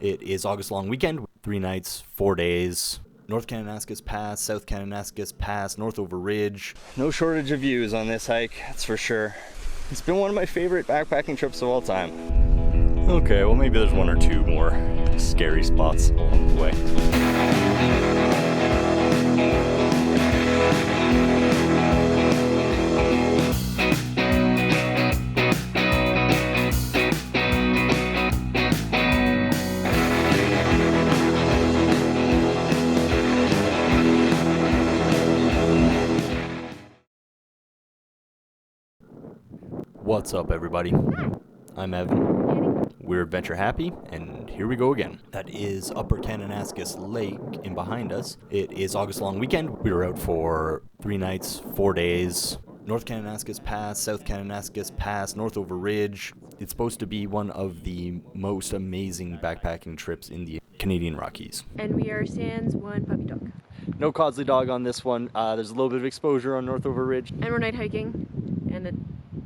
It is August long weekend, 3 nights, 4 days. North Kananaskis Pass, South Kananaskis Pass, Northover Ridge. No shortage of views on this hike, that's for sure. It's been one of my favorite backpacking trips of all time. Okay, well maybe there's one or two more scary spots along the way. What's up, everybody? I'm Evan. We're Adventure.Happy, and here we go again. That is Upper Kananaskis Lake in behind us. It is August long weekend. We were out for 3 nights, 4 days. North Kananaskis Pass, South Kananaskis Pass, Northover Ridge. It's supposed to be one of the most amazing backpacking trips in the Canadian Rockies. And we are sans one puppy dog. No Codsley dog on this one. There's a little bit of exposure on Northover Ridge. And we're night hiking, and the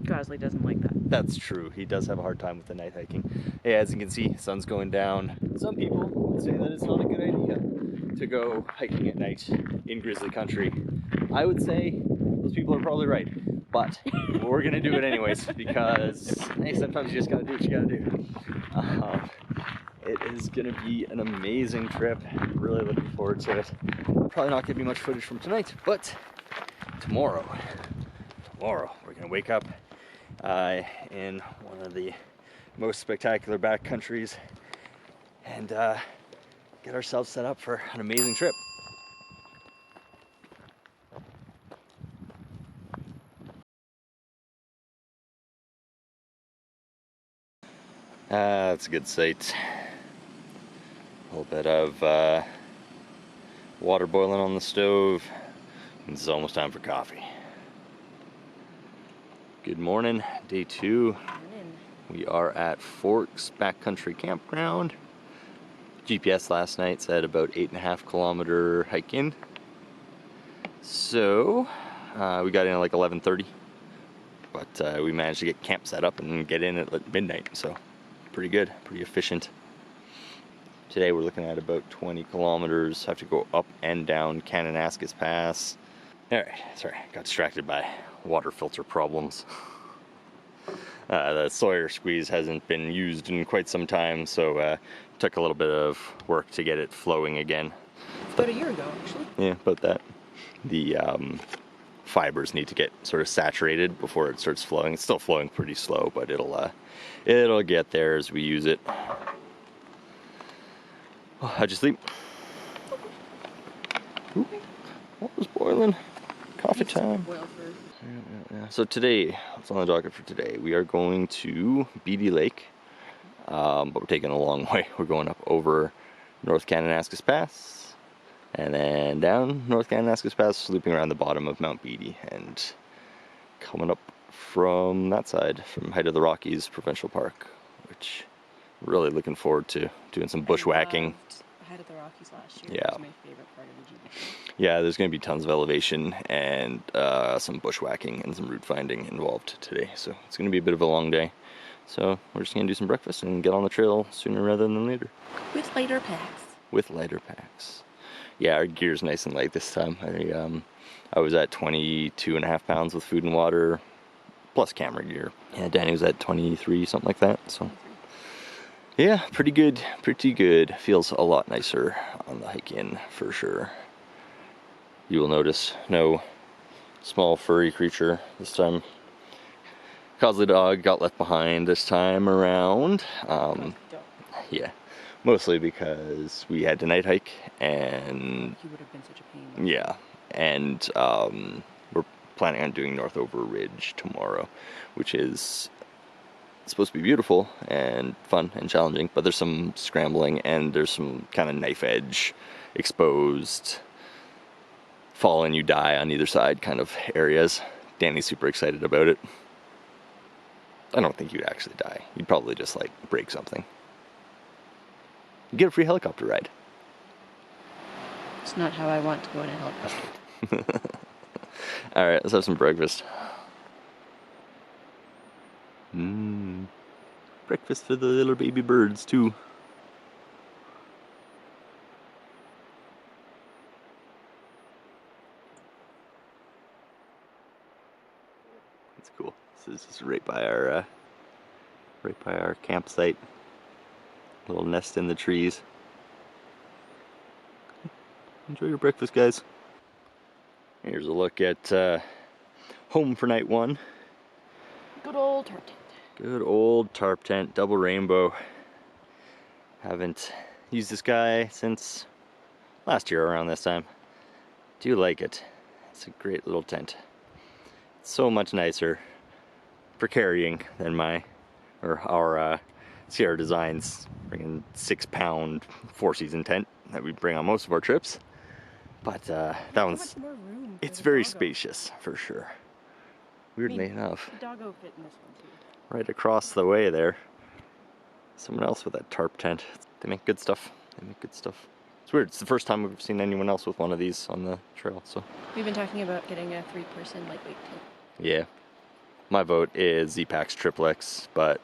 Gosley doesn't like that. That's true. He does have a hard time with the night hiking. Yeah, as you can see, sun's going down. Some people would say that it's not a good idea to go hiking at night in grizzly country. I would say those people are probably right, but we're gonna do it anyways because hey, sometimes you just gotta do what you gotta do. It is gonna be an amazing trip. Really looking forward to it. Probably not gonna be much footage from tonight, but tomorrow we're gonna wake up in one of the most spectacular backcountries and get ourselves set up for an amazing trip. That's a good sight. A little bit of water boiling on the stove. It's almost time for coffee. Good morning, day 2. We are at Forks Backcountry Campground. GPS last night said about 8.5 kilometer hike in. So we got in at like 11:30, but we managed to get camp set up and get in at midnight. So pretty good, pretty efficient. Today we're looking at about 20 kilometers. Have to go up and down Kananaskis Pass. All right, sorry, got distracted by water filter problems. The Sawyer squeeze hasn't been used in quite some time, so took a little bit of work to get it flowing again. About a year ago, actually. Yeah, about that. The fibers need to get sort of saturated before it starts flowing. It's still flowing pretty slow, but it'll get there as we use it. Oh, how'd you sleep? Ooh, what was boiling? Coffee time. Yeah. So today, what's on the docket for today? We are going to Beady Lake, but we're taking a long way. We're going up over North Kananaskis Pass, and then down North Kananaskis Pass, looping around the bottom of Mount Beady, and coming up from that side, from Height of the Rockies Provincial Park, which I'm really looking forward to doing some bushwhacking. Height of the Rockies last year. Yeah. It was my favorite part of the GP. Yeah, there's going to be tons of elevation and some bushwhacking and some route finding involved today. So it's going to be a bit of a long day. So we're just going to do some breakfast and get on the trail sooner rather than later. With lighter packs. With lighter packs. Yeah, our gear's nice and light this time. I was at 22.5 pounds with food and water, plus camera gear. Yeah, Danny was at 23, something like that. So yeah, pretty good. Feels a lot nicer on the hike in, for sure. You will notice no small furry creature this time. Codsley dog got left behind this time around. Yeah, mostly because we had to night hike, and He would have been such a pain. yeah, and we're planning on doing Northover Ridge tomorrow, which is supposed to be beautiful and fun and challenging, but there's some scrambling and there's some kind of knife edge, exposed, fall and you die on either side kind of areas. Danny's super excited about it. I don't think you'd actually die. You'd probably just like break something. You get a free helicopter ride. It's not how I want to go in a helicopter. Alright, let's have some breakfast. Breakfast for the little baby birds too. This is right by our campsite. Little nest in the trees. Enjoy your breakfast, guys. Here's a look at home for night one. Good old tarp tent. Good old tarp tent, double rainbow. Haven't used this guy since last year around this time. Do like it. It's a great little tent. It's so much nicer for carrying than our Sierra Designs bringing 6-pound 4-season tent that we bring on most of our trips. But that one's, it's very spacious for sure. Weirdly enough, the doggo fit in this one too. Right across the way there, someone else with that tarp tent. They make good stuff. It's weird. It's the first time we've seen anyone else with one of these on the trail. So we've been talking about getting a 3-person lightweight tent. Yeah, my vote is Z-Packs Triplex, but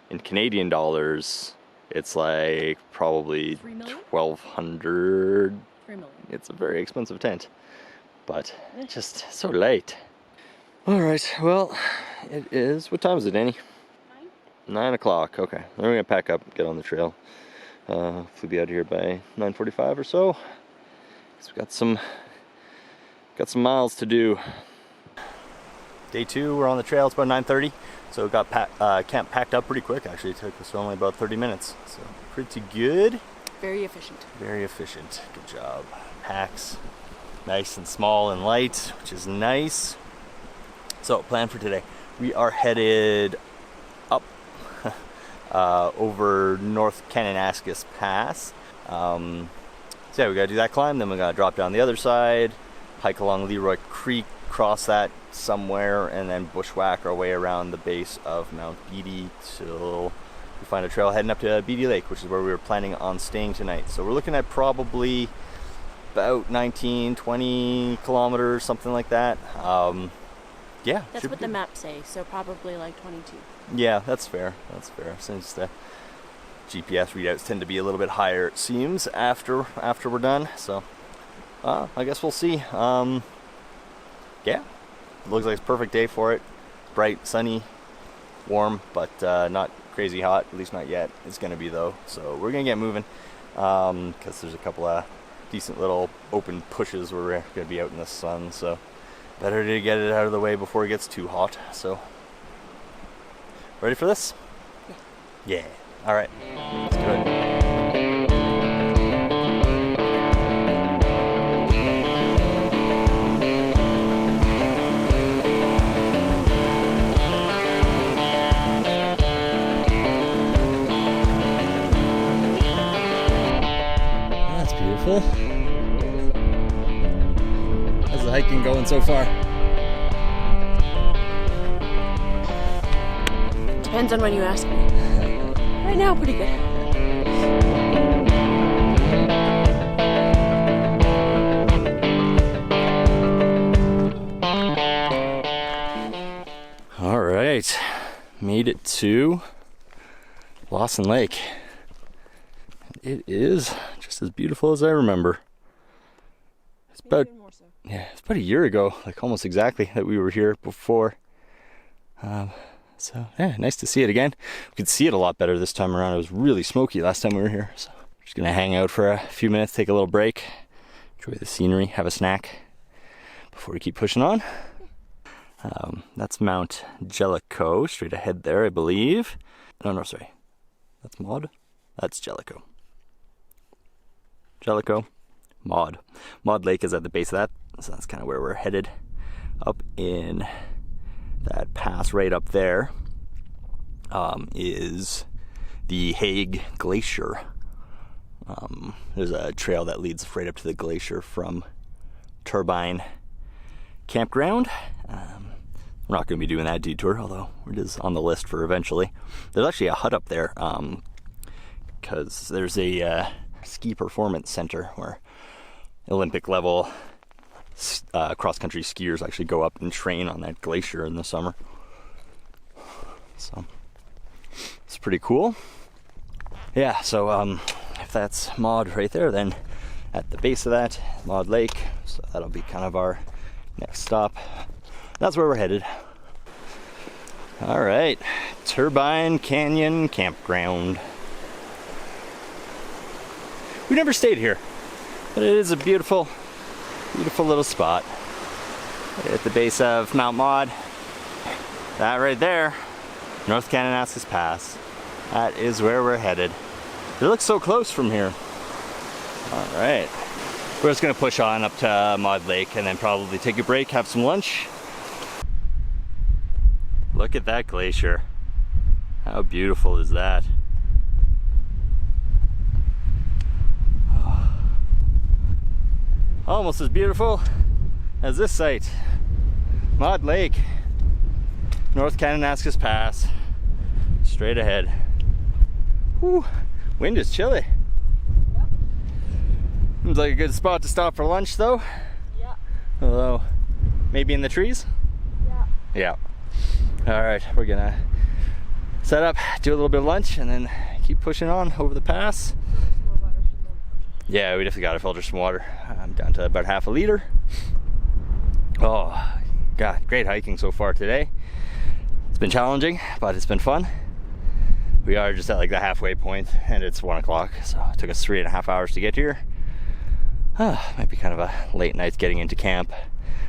in Canadian dollars, it's like probably $1,200. It's a very expensive tent, but just so light. All right, well, it is, what time is it, Danny? 9 o'clock, okay. Then we're gonna pack up, get on the trail. Hopefully be out of here by 9:45 or so. So we got some miles to do. Day 2, we're on the trail, it's about 9:30. So we got camp packed up pretty quick, actually. It took us only about 30 minutes. So pretty good. Very efficient. Very efficient, good job. Packs, nice and small and light, which is nice. So, plan for today. We are headed up over North Kananaskis Pass. So yeah, we gotta do that climb, then we gotta drop down the other side, hike along Leroy Creek, cross that somewhere, and then bushwhack our way around the base of Mount Beady till we find a trail heading up to Beady Lake, which is where we were planning on staying tonight. So we're looking at probably about 19-20 kilometers, something like that. Yeah, that's what the maps say, so probably like 22. Yeah, that's fair. Since the GPS readouts tend to be a little bit higher, it seems, after we're done. So I guess we'll see. Yeah, looks like it's a perfect day for it. Bright, sunny, warm, but not crazy hot, at least not yet. It's gonna be though, so we're gonna get moving because there's a couple of decent little open pushes where we're gonna be out in the sun, so better to get it out of the way before it gets too hot. So ready for this? Yeah. All right, let's do it. How's the hiking going so far? Depends on when you ask me. Right now, pretty good. All right, made it to Lawson Lake. It is just as beautiful as I remember. It's about, it's about a year ago, like almost exactly, that we were here before. So yeah, nice to see it again. We could see it a lot better this time around. It was really smoky last time we were here. So we're just gonna hang out for a few minutes, take a little break, enjoy the scenery, have a snack before we keep pushing on. That's Mount Jellicoe, straight ahead there, I believe. No, sorry. That's Maud. That's Jellicoe. Jellicoe, Maud. Maud Lake is at the base of that, so that's kind of where we're headed. Up in that pass right up there is the Hague Glacier. There's a trail that leads right up to the glacier from Turbine Campground. We're not going to be doing that detour, although it is on the list for eventually. There's actually a hut up there because there's a ski performance center where Olympic level cross-country skiers actually go up and train on that glacier in the summer. So it's pretty cool. Yeah, so if that's Maud right there, then at the base of that, Maud Lake, so that'll be kind of our next stop. That's where we're headed. All right, Turbine Canyon Campground. We never stayed here, but it is a beautiful, beautiful little spot at the base of Mount Maud. That right there, North Kananaskis Pass. That is where we're headed. It looks so close from here. All right, we're just gonna push on up to Maud Lake and then probably take a break, have some lunch. Look at that glacier. How beautiful is that? Almost as beautiful as this site. Maud Lake, North Kananaskis Pass, straight ahead. Whew, wind is chilly. Yep. Seems like a good spot to stop for lunch though. Yeah. Although, maybe in the trees? Yeah. Yeah. All right, we're gonna set up, do a little bit of lunch, and then keep pushing on over the pass. Yeah, we definitely gotta filter some water. I'm down to about half a liter. Oh, God, great hiking so far today. It's been challenging, but it's been fun. We are just at like the halfway point, and it's 1 o'clock, so it took us 3.5 hours to get here. Might be kind of a late night getting into camp,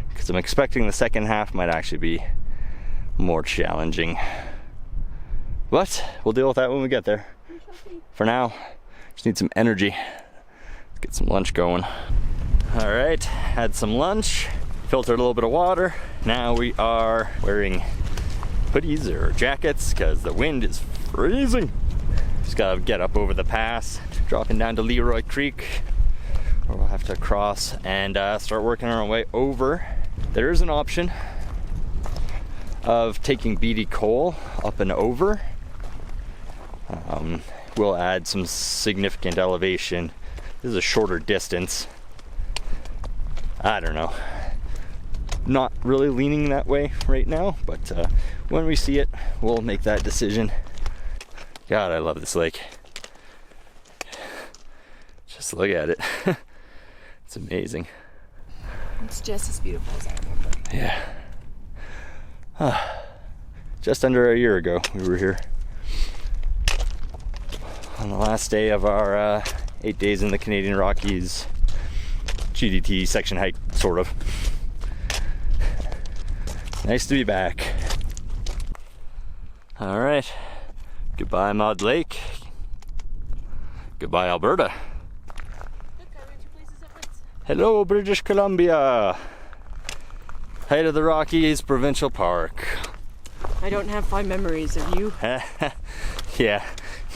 because I'm expecting the second half might actually be more challenging. But we'll deal with that when we get there. For now, just need some energy. Let's get some lunch going. All right, had some lunch, filtered a little bit of water. Now we are wearing hoodies or jackets because the wind is freezing. Just gotta get up over the pass, dropping down to Leroy Creek, or we'll have to cross and start working our way over. There is an option of taking Beady coal up and over. We'll add some significant elevation. This is a shorter distance. I don't know. Not really leaning that way right now, but when we see it, we'll make that decision. God, I love this lake. Just look at it. It's amazing. It's just as beautiful as I remember. Yeah. Just under a year ago, we were here. On the last day of our 8 days in the Canadian Rockies GDT section hike, sort of. Nice to be back. All right. Goodbye, Maud Lake. Goodbye, Alberta. Look, I went 2 places at once. Hello, British Columbia. Height of the Rockies Provincial Park. I don't have fond memories of you. Yeah,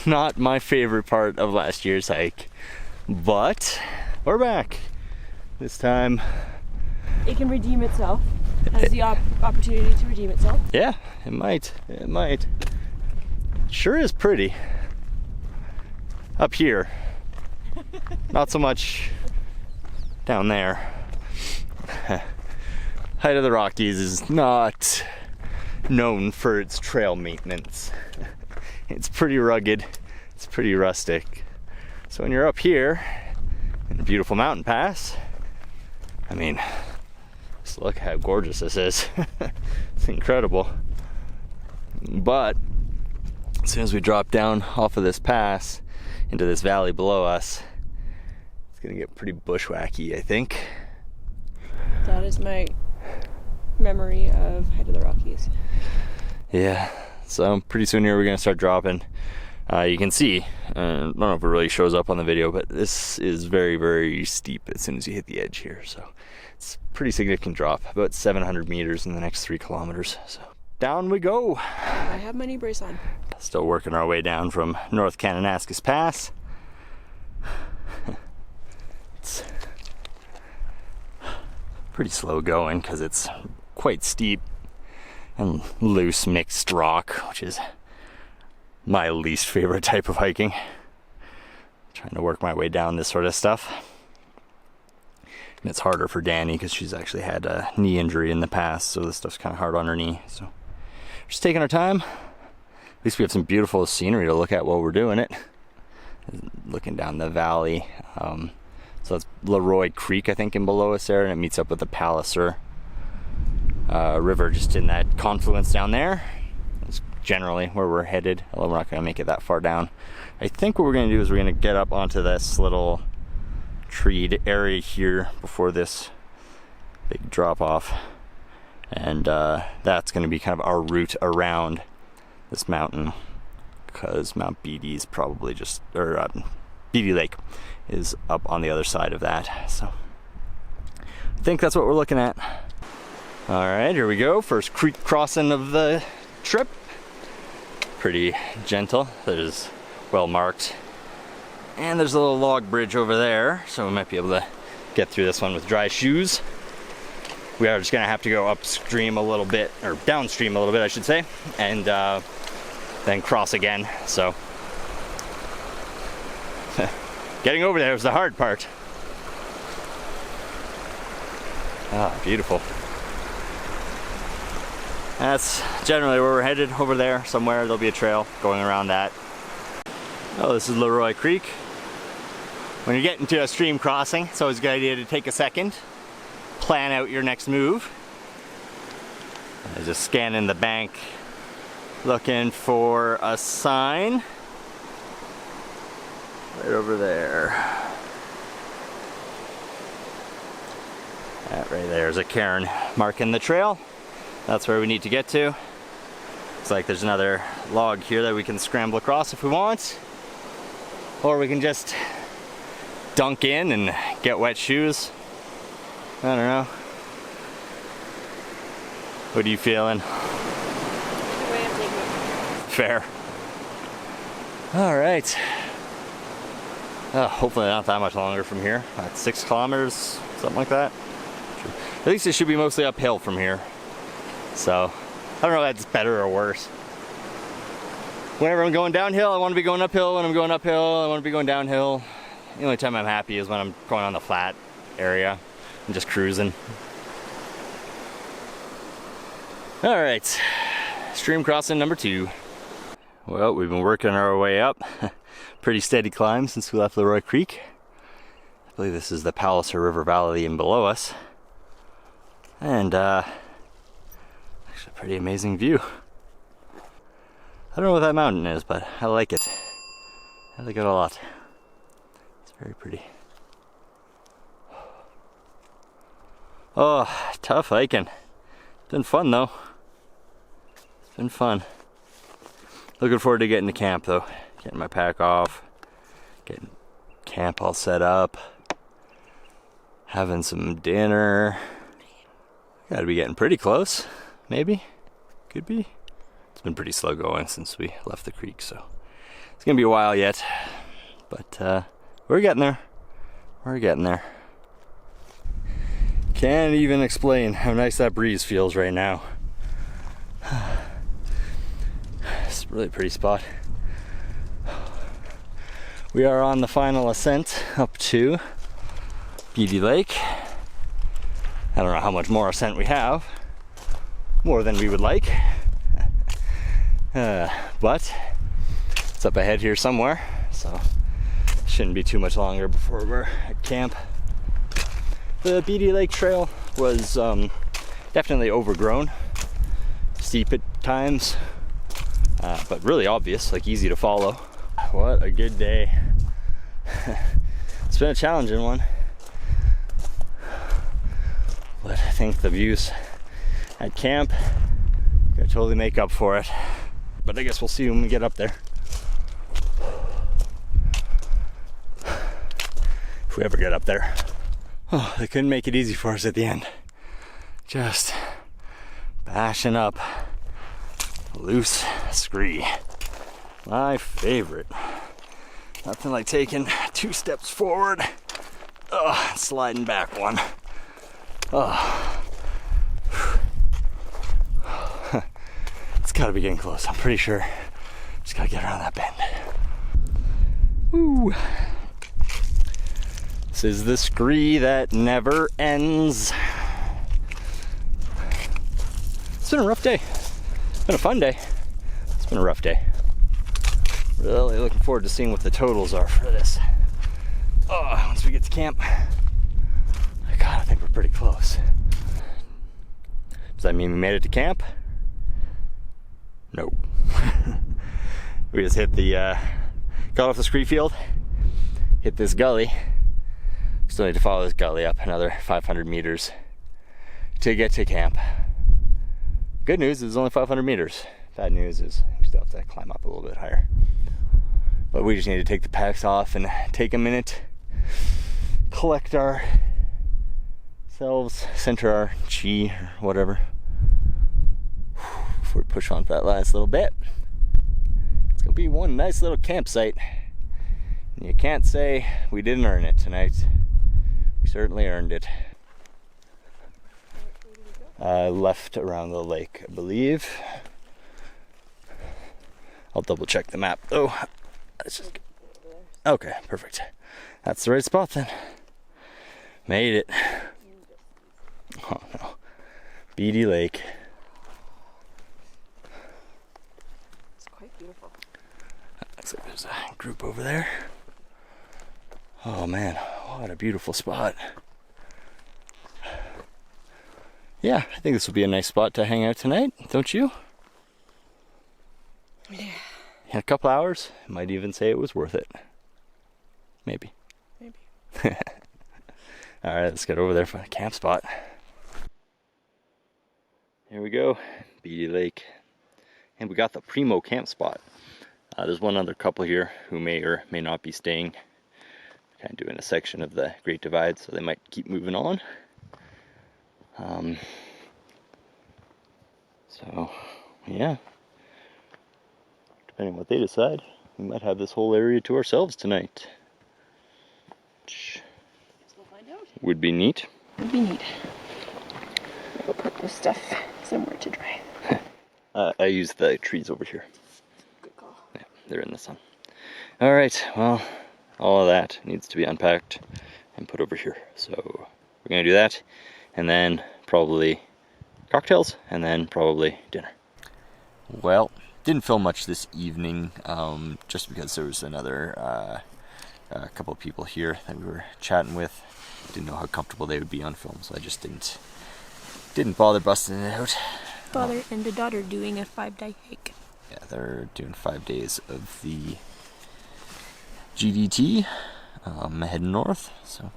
not my favorite part of last year's hike, but we're back. This time, It can redeem itself. It has the opportunity to redeem itself. yeah, it might. It might. Sure is pretty. Up here. Not so much down there. Height of the Rockies is not known for its trail maintenance. It's pretty rugged, it's pretty rustic. So when you're up here in a beautiful mountain pass, I mean, just look how gorgeous this is. It's incredible. But as soon as we drop down off of this pass into this valley below us, it's gonna get pretty bushwhacky, I think. That is my memory of Height of the Rockies. Yeah, so pretty soon here we're gonna start dropping. You can see, I don't know if it really shows up on the video, but this is very, very steep as soon as you hit the edge here. So it's a pretty significant drop, about 700 meters in the next 3 kilometers. So down we go. I have my knee brace on. Still working our way down from North Kananaskis Pass. It's pretty slow going because it's quite steep and loose mixed rock, which is my least favorite type of hiking. Trying to work my way down this sort of stuff. And it's harder for Danny because she's actually had a knee injury in the past, so this stuff's kind of hard on her knee. So just taking our time. At least we have some beautiful scenery to look at while we're doing it. Looking down the valley. So that's Leroy Creek, I think, in below us there, and it meets up with the Palliser River just in that confluence down there. It's generally where we're headed, although we're not going to make it that far down. I think what we're going to do is we're going to get up onto this little treed area here before this big drop off, and that's going to be kind of our route around this mountain, because Mount Beady is probably just, or Beady Lake is up on the other side of that. So I think that's what we're looking at. All right, here we go. First creek crossing of the trip. Pretty gentle. There's well marked. And there's a little log bridge over there, so we might be able to get through this one with dry shoes. We are just gonna have to go upstream a little bit, or downstream a little bit, I should say, and then cross again. So getting over there is the hard part. Ah, beautiful. That's generally where we're headed, over there somewhere. There'll be a trail going around that. Oh, this is Leroy Creek. When you're getting to a stream crossing, it's always a good idea to take a second, plan out your next move. I'm just scanning the bank, looking for a sign. Right over there. That right there is a cairn marking the trail. That's where we need to get to. Looks like there's another log here that we can scramble across if we want. Or we can just dunk in and get wet shoes. I don't know. What are you feeling? Fair. All right. Hopefully not that much longer from here. 6 kilometers, something like that. At least it should be mostly uphill from here. So, I don't know if that's better or worse. Whenever I'm going downhill, I want to be going uphill. When I'm going uphill, I want to be going downhill. The only time I'm happy is when I'm going on the flat area and just cruising. All right, stream crossing number 2. Well, we've been working our way up. Pretty steady climb since we left Leroy Creek. I believe this is the Palliser River Valley in below us. And actually a pretty amazing view. I don't know what that mountain is, but I like it. I like it a lot. It's very pretty. Oh, tough hiking. It's been fun though. It's been fun. Looking forward to getting to camp though. Getting my pack off. Getting camp all set up. Having some dinner. Gotta be getting pretty close. Maybe. Could be. It's been pretty slow going since we left the creek, so it's gonna be a while yet. But we're getting there. We're getting there. Can't even explain how nice that breeze feels right now. It's a really pretty spot. We are on the final ascent up to Beady Lake. I don't know how much more ascent we have. More than we would like. But it's up ahead here somewhere, so shouldn't be too much longer before we're at camp. The Beady Lake Trail was definitely overgrown, steep at times, but really obvious, like easy to follow. What a good day. It's been a challenging one, but I think the views at camp gotta totally make up for it. But I guess we'll see when we get up there. If we ever get up there. Oh, they couldn't make it easy for us at the end. Just bashing up loose scree. My favorite. Nothing like taking 2 steps forward, sliding back 1. It's gotta be getting close, I'm pretty sure. Just gotta get around that bend. Woo! This is the scree that never ends. It's been a rough day. It's been a fun day. It's been a rough day. Really looking forward to seeing what the totals are for this. Once we get to camp. God, I think we're pretty close. Does that mean we made it to camp? Nope. We just hit the, got off the scree field, hit this gully. Still need to follow this gully up another 500 meters to get to camp. Good news is only 500 meters. Bad news is we still have to climb up a little bit higher. But we just need to take the packs off and take a minute, collect ourselves, center our chi or whatever, before we push on for that last little bit. It's gonna be one nice little campsite. And you can't say we didn't earn it tonight. We certainly earned it. Left around the lake, I believe. I'll double check the map though. Okay, perfect. That's the right spot then. Made it. Oh no. Beady Lake. It's quite beautiful. Looks like there's a group over there. Oh man, what a beautiful spot. Yeah, I think this will be a nice spot to hang out tonight, don't you? Yeah. In a couple hours, I might even say it was worth it. Maybe. Maybe. Alright, let's get over there for a camp spot. Here we go, Beady Lake. And we got the primo camp spot. There's one other couple here who may or may not be staying. Kind of doing a section of the Great Divide, so they might keep moving on. So, yeah. Depending on what they decide, we might have this whole area to ourselves tonight. Which We'll find out. would be neat. Would be neat. I'll put this stuff somewhere to dry. I use the trees over here. Good call. Yeah, they're in the sun. Alright, well, all of that needs to be unpacked and put over here. So we're going to do that, and then probably cocktails, and then probably dinner. Well, didn't film much this evening, just because there was another couple of people here that we were chatting with. Didn't know how comfortable they would be on film, so I just didn't bother busting it out. Father and a daughter doing a 5-day hike. Yeah, they're doing 5 days of the GDT, heading north. So,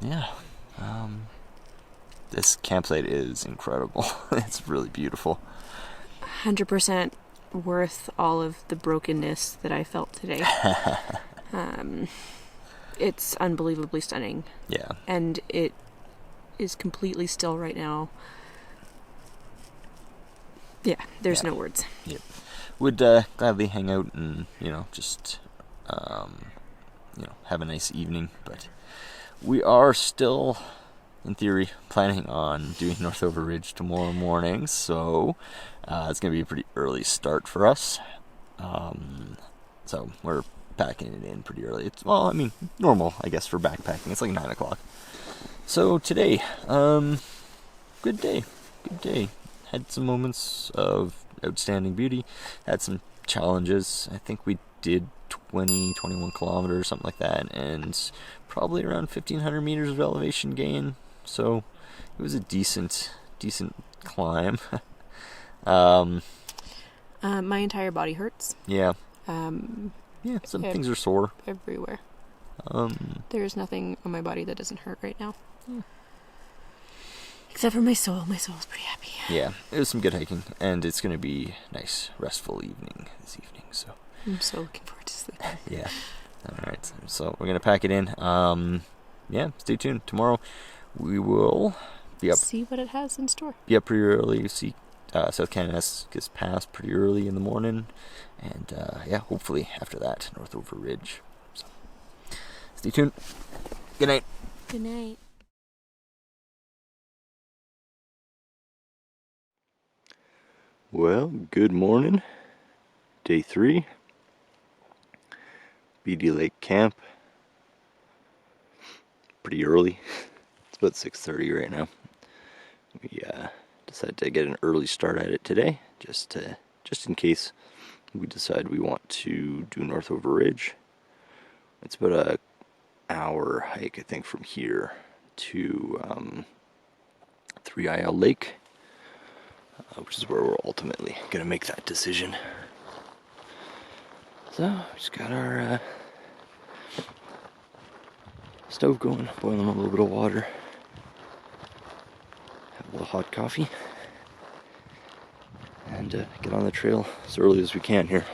yeah, this campsite is incredible. It's really beautiful. 100% worth all of the brokenness that I felt today. It's unbelievably stunning. Yeah. And it is completely still right now. Yeah, there's no words. Yep. Would gladly hang out and, just, have a nice evening. But we are still, in theory, planning on doing Northover Ridge tomorrow morning. So it's going to be a pretty early start for us. So we're packing it in pretty early. It's, normal, I guess, for backpacking. It's like 9 o'clock. So today, good day. Had some moments of outstanding beauty. Had some challenges. I think we did 21 kilometers, something like that, and probably around 1,500 meters of elevation gain. So it was a decent climb. My entire body hurts. Yeah. Some things are sore. Everywhere. There's nothing on my body that doesn't hurt right now. Except for my soul. My soul's pretty happy. Yeah, it was some good hiking, and it's going to be a nice, restful evening this evening, so. I'm so looking forward to sleeping. Yeah. Alright, so we're going to pack it in. Stay tuned. Tomorrow we will be up. See what it has in store. Be up pretty early. See South Kananaskis Pass pretty early in the morning. And, hopefully after that, Northover Ridge. So, stay tuned. Good night. Good night. Well, good morning. Day 3. Beady Lake Camp. Pretty early. It's about 6:30 right now. We decided to get an early start at it today, just in case we decide we want to do Northover Ridge. It's about an hour hike, I think, from here to 3 Isle Lake. which is where we're ultimately gonna make that decision. So, we just got our stove going, boiling a little bit of water. Have a little hot coffee. And get on the trail as early as we can here.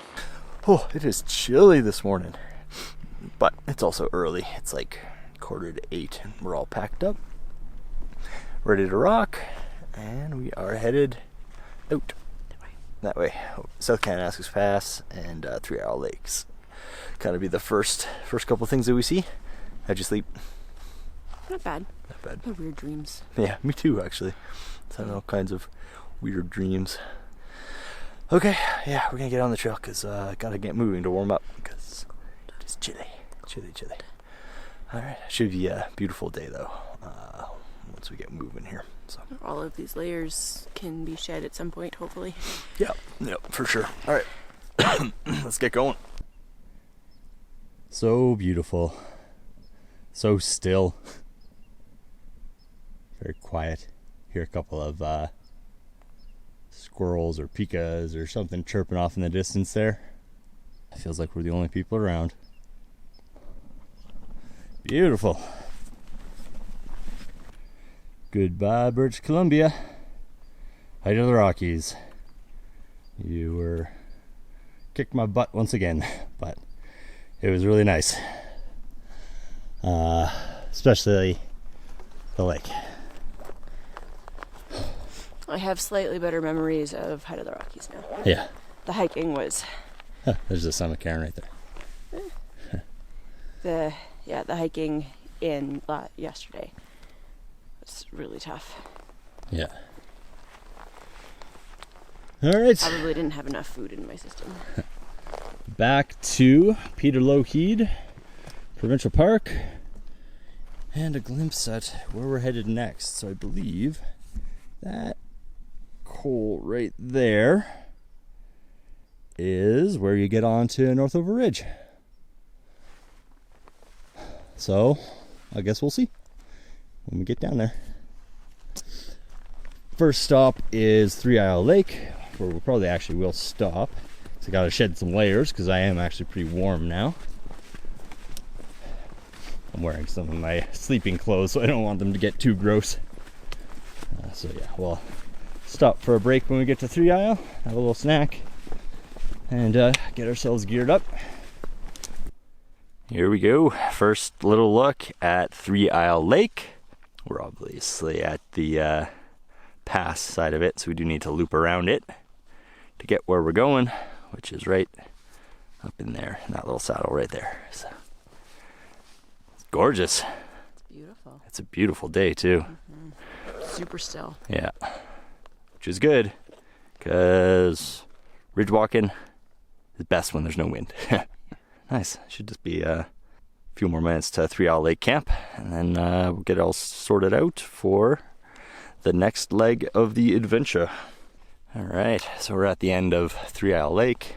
Oh, it is chilly this morning. But it's also early. It's like 7:45 and we're all packed up. Ready to rock. And we are headed out. That way. South Kananaskis Pass and Three Isle Lakes. Kind of be the first couple things that we see. How'd you sleep? Not bad. Not bad. I had weird dreams. Yeah, me too, actually. So all kinds of weird dreams. Okay, yeah, we're gonna get on the trail because gotta get moving to warm up because it's chilly. Alright, should be a beautiful day though, once we get moving here. So all of these layers can be shed at some point, hopefully. Yep, for sure. Alright, let's get going. So beautiful. So still. Very quiet. Hear a couple of squirrels or pikas or something chirping off in the distance there. It feels like we're the only people around. Beautiful. Goodbye, British Columbia. Height of the Rockies. You were kicked my butt once again, but it was really nice. Especially the lake. I have slightly better memories of Height of the Rockies now. Yeah. The hiking was... There's the summit cairn right there. The hiking in yesterday was really tough. Yeah. All right. Probably didn't have enough food in my system. Back to Peter Lougheed Provincial Park and a glimpse at where we're headed next. So I believe that hole right there is where you get on to Northover Ridge. So I guess we'll see when we get down there. First stop is Three Isle Lake, where we probably actually will stop. So I gotta shed some layers because I am actually pretty warm now. I'm wearing some of my sleeping clothes, so I don't want them to get too gross. So yeah, we'll stop for a break when we get to Three Isle, have a little snack, and get ourselves geared up. Here we go. First little look at Three Isle Lake. We're obviously at the pass side of it, so we do need to loop around it to get where we're going, which is right up in there, in that little saddle right there. So it's gorgeous. It's beautiful. It's a beautiful day too. Mm-hmm. Super still. Yeah, which is good because ridge walking is best when there's no wind. Nice. Should just be a few more minutes to Three Isle Lake Camp, and then we'll get it all sorted out for the next leg of the adventure. All right, so we're at the end of Three Isle Lake.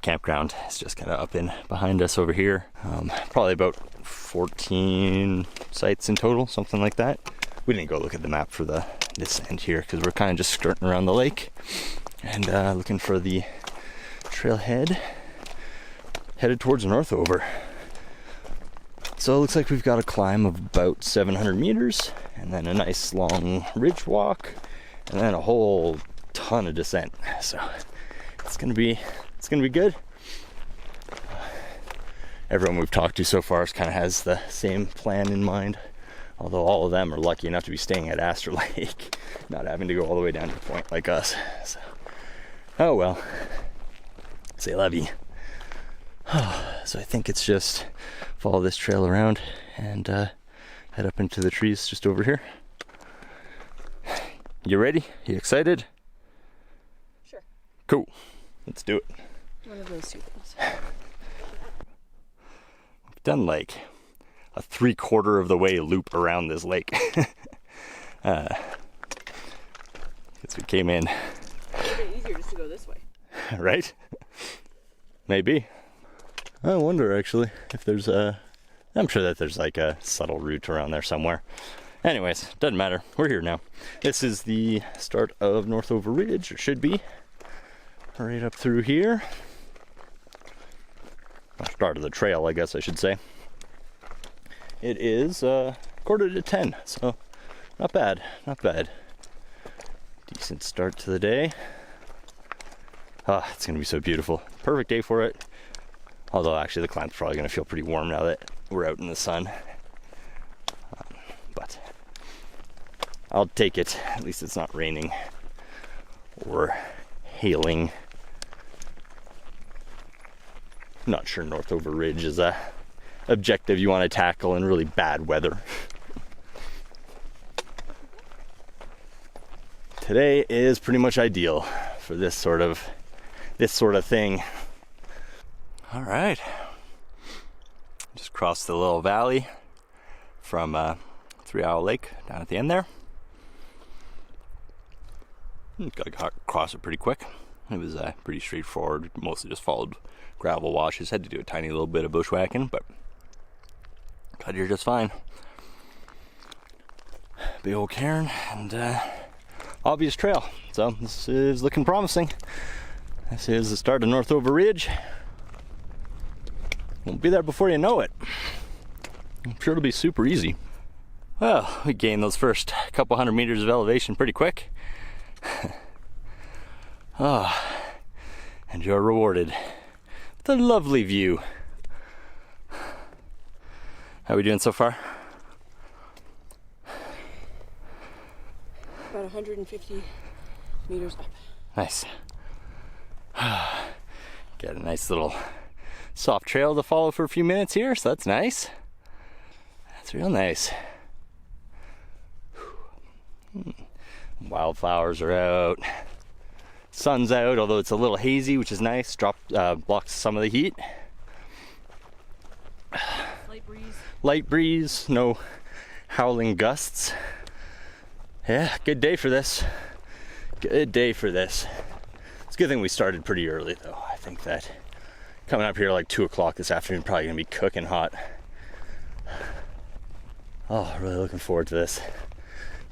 Campground is just kind of up in behind us over here. Probably about 14 sites in total, something like that. We didn't go look at the map for this end here because we're kind of just skirting around the lake and looking for the trailhead headed towards Northover. So it looks like we've got a climb of about 700 meters and then a nice long ridge walk and then a whole ton of descent. So it's gonna be good. Everyone we've talked to so far kind of has the same plan in mind, although all of them are lucky enough to be staying at Aster Lake, not having to go all the way down to the point like us. So, oh well, c'est la vie. So I think it's just follow this trail around and head up into the trees just over here. You ready? You excited? Sure. Cool. Let's do it. One of those two things. We've done like a 3/4 of the way loop around this lake. Because we came in. It's a bit easier just to go this way. Right? Maybe. I wonder actually if there's I'm sure that there's like a subtle route around there somewhere. Anyways, doesn't matter. We're here now. This is the start of Northover Ridge, or should be. Right up through here. Start of the trail, I guess I should say. It is 9:45, so not bad, not bad. Decent start to the day. It's gonna be so beautiful. Perfect day for it. Although actually the climb's probably gonna feel pretty warm now that we're out in the sun. But I'll take it. At least it's not raining or hailing. I'm not sure Northover Ridge is a objective you want to tackle in really bad weather. Today is pretty much ideal for this sort of thing. All right, just crossed the little valley from Three Owl Lake down at the end there. Got across it pretty quick. It was pretty straightforward. Mostly just followed gravel washes. Had to do a tiny little bit of bushwhacking, but got here just fine. Big old cairn and obvious trail. So this is looking promising. This is the start of Northover Ridge. We'll be there before you know it. I'm sure it'll be super easy. Well, we gained those first couple hundred meters of elevation pretty quick. And you're rewarded with a lovely view. How are we doing so far? About 150 meters up. Nice. Got a nice little soft trail to follow for a few minutes here, so that's nice. That's real nice. Wildflowers are out. Sun's out, although it's a little hazy, which is nice. Blocks some of the heat. Light breeze. Light breeze, no howling gusts. Yeah, good day for this. Good day for this. It's a good thing we started pretty early, though. I think that coming up here like 2 o'clock this afternoon, probably gonna be cooking hot. Oh, really looking forward to this.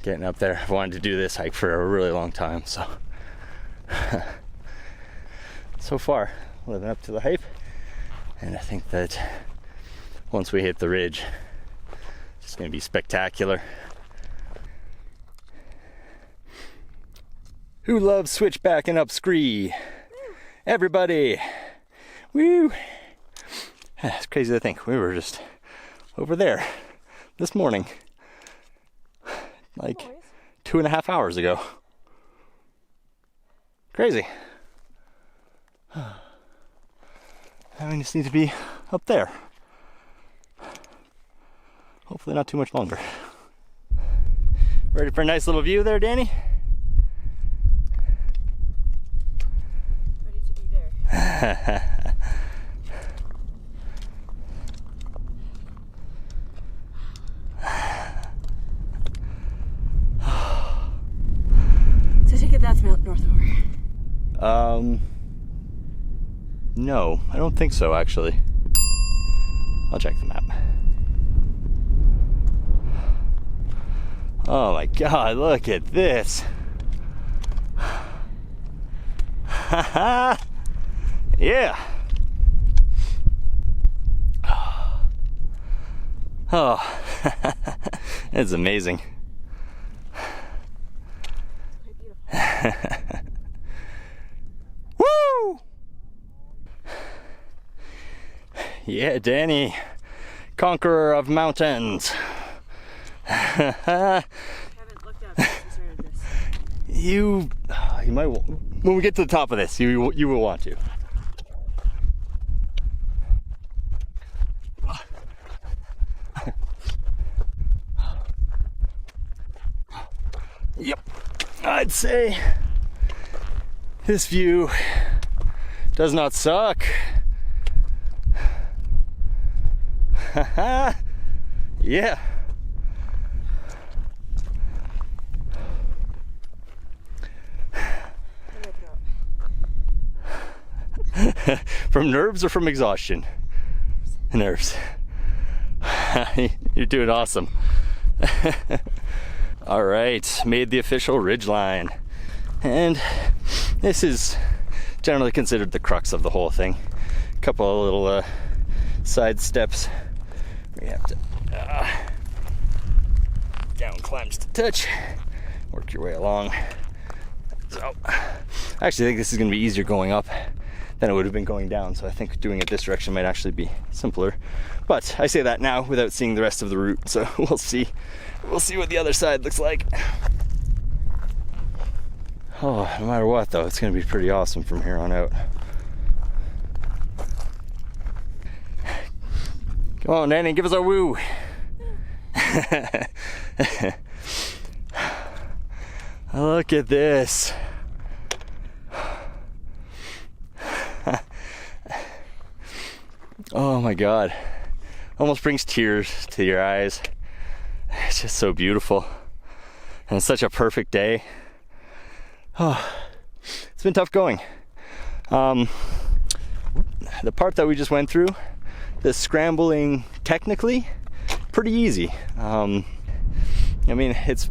Getting up there. I've wanted to do this hike for a really long time, so so far living up to the hype, and I think that once we hit the ridge, it's just gonna be spectacular. Who loves switchbacking up Scree? Everybody! Woo! It's crazy to think we were just over there this morning, like 2.5 hours ago. Crazy. Now we just need to be up there. Hopefully not too much longer. Ready for a nice little view there, Danny? Ready to be there. So I take it that's Mount Northover. No, I don't think so, actually. I'll check the map. Oh my god, look at this. Yeah. Oh, it's amazing. Woo! Yeah, Danny, conqueror of mountains. I haven't looked up since I started this. You might, when we get to the top of this, you will want to. Yep, I'd say this view does not suck. Yeah. From nerves or from exhaustion? Nerves. You're doing awesome. All right, made the official ridge line. And this is generally considered the crux of the whole thing. A couple of little side steps. We have to down climb just a touch, work your way along. So I actually think this is going to be easier going up than it would have been going down, so I think doing it this direction might actually be simpler. But I say that now without seeing the rest of the route, so we'll see what the other side looks like. Oh, no matter what though, it's going to be pretty awesome from here on out. Come on, Nanny, give us a woo. Look at this. Oh my God. Almost brings tears to your eyes. It's just so beautiful. And it's such a perfect day. Oh, it's been tough going. The part that we just went through, the scrambling, technically, pretty easy. I mean, it's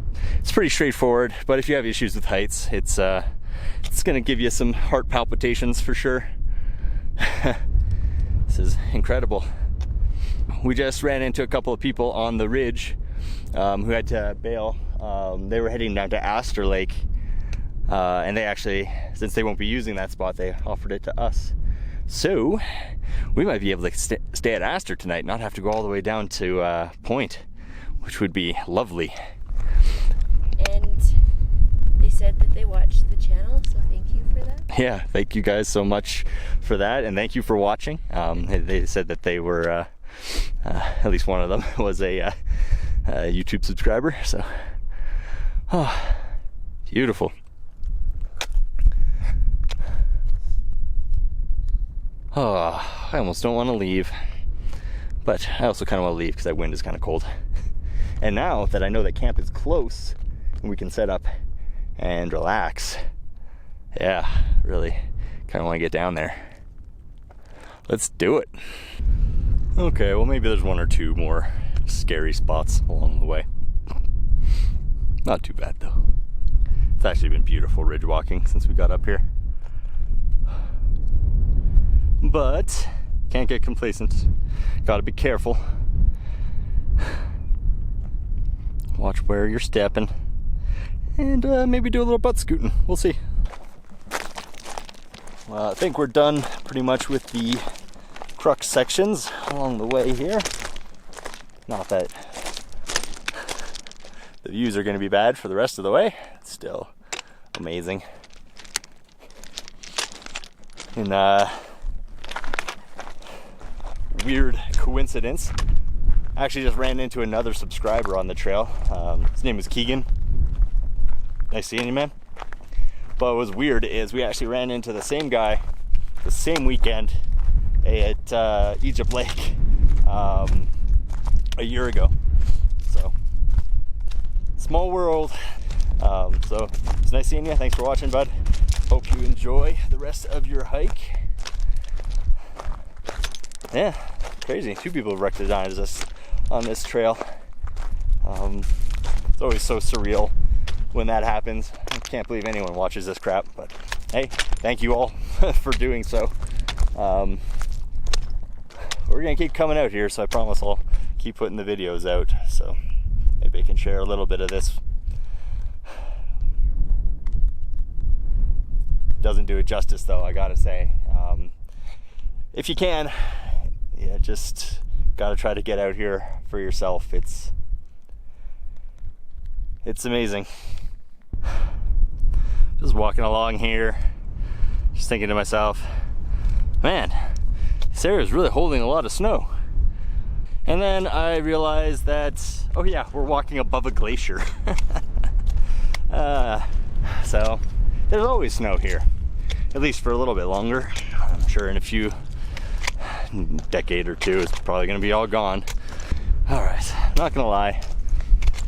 pretty straightforward, but if you have issues with heights, it's gonna give you some heart palpitations for sure. This is incredible. We just ran into a couple of people on the ridge who had to bail. They were heading down to Aster Lake, and they actually, since they won't be using that spot, they offered it to us. So we might be able to stay at Aster tonight, not have to go all the way down to Point, which would be lovely. And they said that they watched the channel, so thank you for that. Yeah, thank you guys so much for that, and thank you for watching. They said that they were, at least one of them was a YouTube subscriber, so, oh, beautiful. Oh, I almost don't want to leave, but I also kind of want to leave because that wind is kind of cold. And now that I know that camp is close and we can set up and relax, yeah, really kind of want to get down there. Let's do it. Okay, well maybe there's one or two more scary spots along the way. Not too bad though. It's actually been beautiful ridge walking since we got up here. But can't get complacent. Gotta be careful. Watch where you're stepping. And maybe do a little butt scooting. We'll see. Well, I think we're done pretty much with the crux sections along the way here. Not that the views are going to be bad for the rest of the way. It's still amazing. And weird coincidence, I actually just ran into another subscriber on the trail. His name is Keegan. Nice seeing you, man. But what was weird is we actually ran into the same guy the same weekend at Egypt Lake a year ago. So, small world. So it's nice seeing you. Thanks for watching, bud. Hope you enjoy the rest of your hike. Yeah, crazy. 2 people have recognized us on this trail. It's always so surreal when that happens. I can't believe anyone watches this crap, but hey, thank you all for doing so. We're gonna keep coming out here, so I promise I'll keep putting the videos out, so maybe I can share a little bit of this. Doesn't do it justice though, I gotta say. If you can, yeah, just gotta try to get out here for yourself. It's amazing. Just walking along here, just thinking to myself, man, this area is really holding a lot of snow. And then I realized that, oh yeah, we're walking above a glacier. So there's always snow here, at least for a little bit longer. I'm sure in a few decade or two it's probably gonna be all gone. All right, not gonna lie,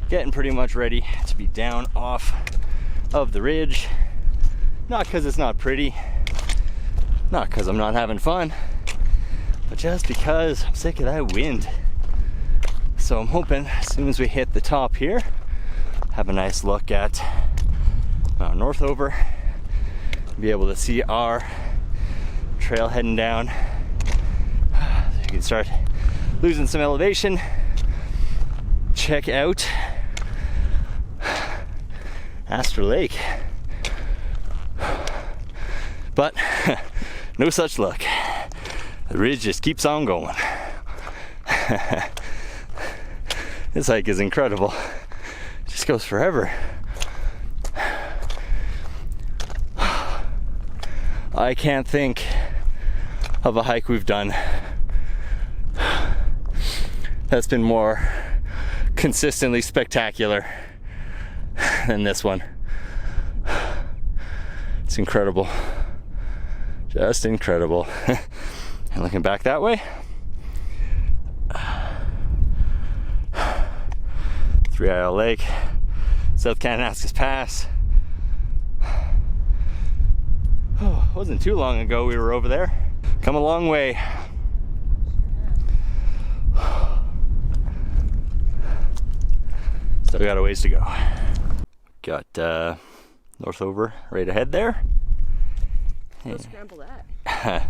getting pretty much ready to be down off of the ridge. Not because it's not pretty, not because I'm not having fun, but just because I'm sick of that wind. So I'm hoping as soon as we hit the top here, have a nice look at Mount Northover, be able to see our trail heading down. So you can start losing some elevation. Check out Aster Lake. But no such luck. The ridge just keeps on going. This hike is incredible. It just goes forever. I can't think of a hike we've done that's been more consistently spectacular than this one. It's incredible. Just incredible. And looking back that way, 3 Isle Lake, South Kananaskis Pass. Oh, it wasn't too long ago we were over there. Come a long way. Still got a ways to go. Got Northover right ahead there. Go scramble that.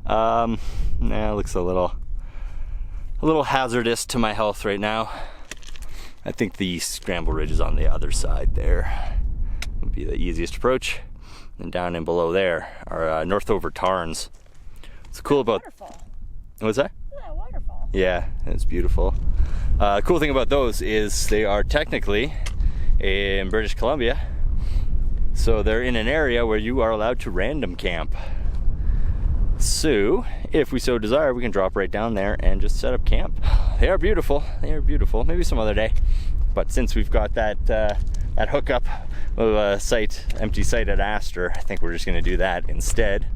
Nah, it looks a little hazardous to my health right now. I think the scramble ridge is on the other side there. Would be the easiest approach. And down and below there are Northover Tarns. What's cool about Waterfall. What's that? Yeah, waterfall. Yeah, it's beautiful. Cool thing about those is they are technically in British Columbia, so they're in an area where you are allowed to random camp. So if we so desire, we can drop right down there and just set up camp. They are beautiful. They are beautiful. Maybe some other day, but since we've got that hookup of a empty site at Aster, I think we're just going to do that instead.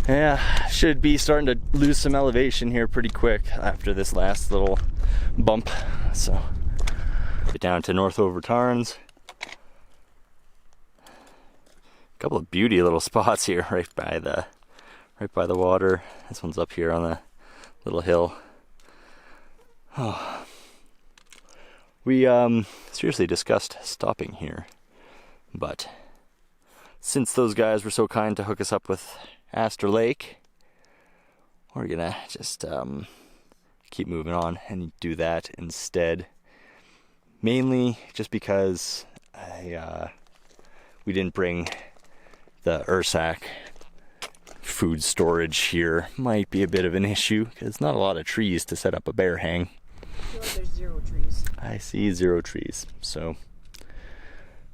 Yeah, should be starting to lose some elevation here pretty quick after this last little bump. So get down to Northover Tarns. A couple of beauty little spots here right by the water. This one's up here on the little hill. Oh. We seriously discussed stopping here, but since those guys were so kind to hook us up with Aster Lake, we're gonna just keep moving on and do that instead. Mainly just because we didn't bring the Ursack. Food storage here might be a bit of an issue because not a lot of trees to set up a bear hang. I feel like there's 0 trees. I see 0 trees, so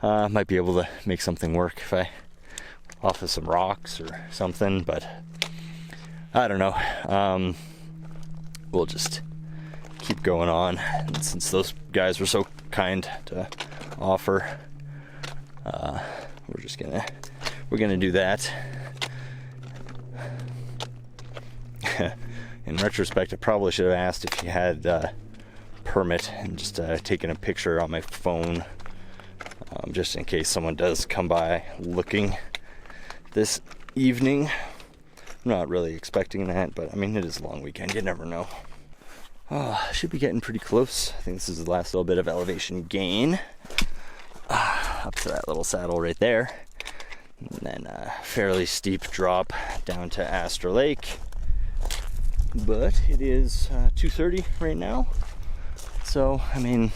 might be able to make something work if I off of some rocks or something, but I don't know. We'll just keep going on, and since those guys were so kind to offer, we're gonna do that. In retrospect, I probably should have asked if you had a permit and just taken a picture on my phone, just in case someone does come by looking this evening. I'm not really expecting that, but I mean, it is a long weekend, you never know. Should be getting pretty close. I think this is the last little bit of elevation gain up to that little saddle right there, and then a fairly steep drop down to Aster Lake. But it is 2:30 right now, so I mean,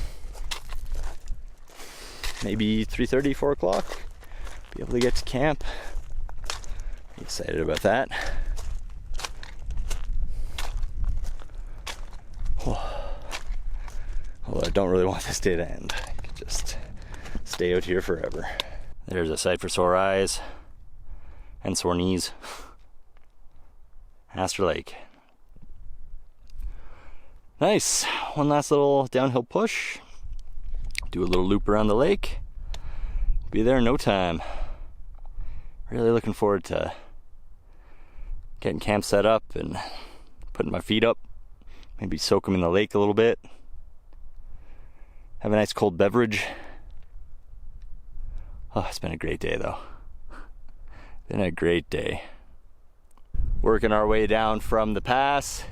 maybe 3:30, 4 o'clock, be able to get to camp. Excited about that. Although I don't really want this day to end. I could just stay out here forever. There's a sight for sore eyes and sore knees. Aster Lake. Nice. One last little downhill push. Do a little loop around the lake. Be there in no time. Really looking forward to getting camp set up and putting my feet up. Maybe soak them in the lake a little bit. Have a nice cold beverage. Oh, it's been a great day though. Been a great day. Working our way down from the pass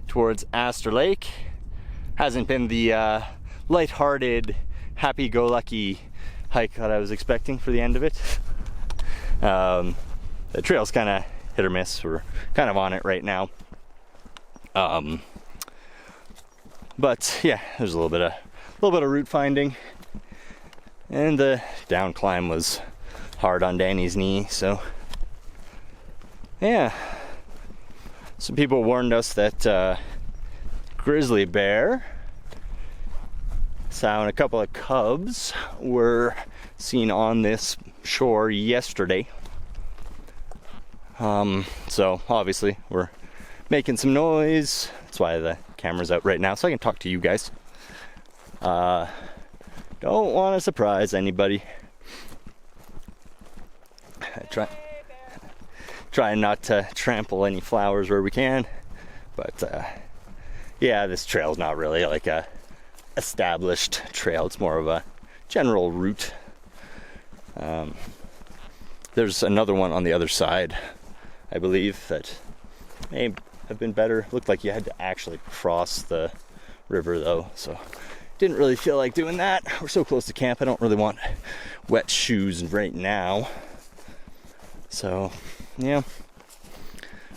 towards Aster Lake. Hasn't been the lighthearted, happy-go-lucky hike that I was expecting for the end of it. The trail's kind of hit or miss. We're kind of on it right now. But yeah, there's a little bit of route finding, and the down climb was hard on Danny's knee. So yeah, some people warned us that grizzly bear, sow, and a couple of cubs were seen on this shore yesterday. So obviously we're making some noise. That's why the camera's out right now, so I can talk to you guys. Don't want to surprise anybody. Try not to trample any flowers where we can, but yeah, this trail's not really like a established trail. It's more of a general route. There's another one on the other side, I believe, that may have been better. Looked like you had to actually cross the river though, so didn't really feel like doing that. We're so close to camp, I don't really want wet shoes right now. So yeah,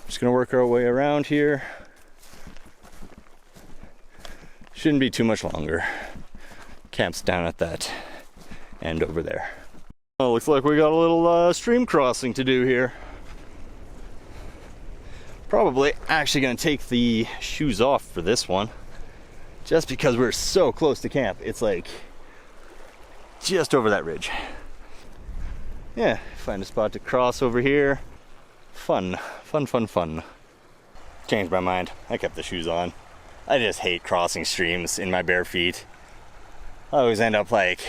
just gonna work our way around here. Shouldn't be too much longer. Camp's down at that end over there. Oh, looks like we got a little stream crossing to do here. Probably actually gonna take the shoes off for this one, just because we're so close to camp. It's like just over that ridge. Yeah, find a spot to cross over here. Fun. Changed my mind. I kept the shoes on. I just hate crossing streams in my bare feet. I always end up like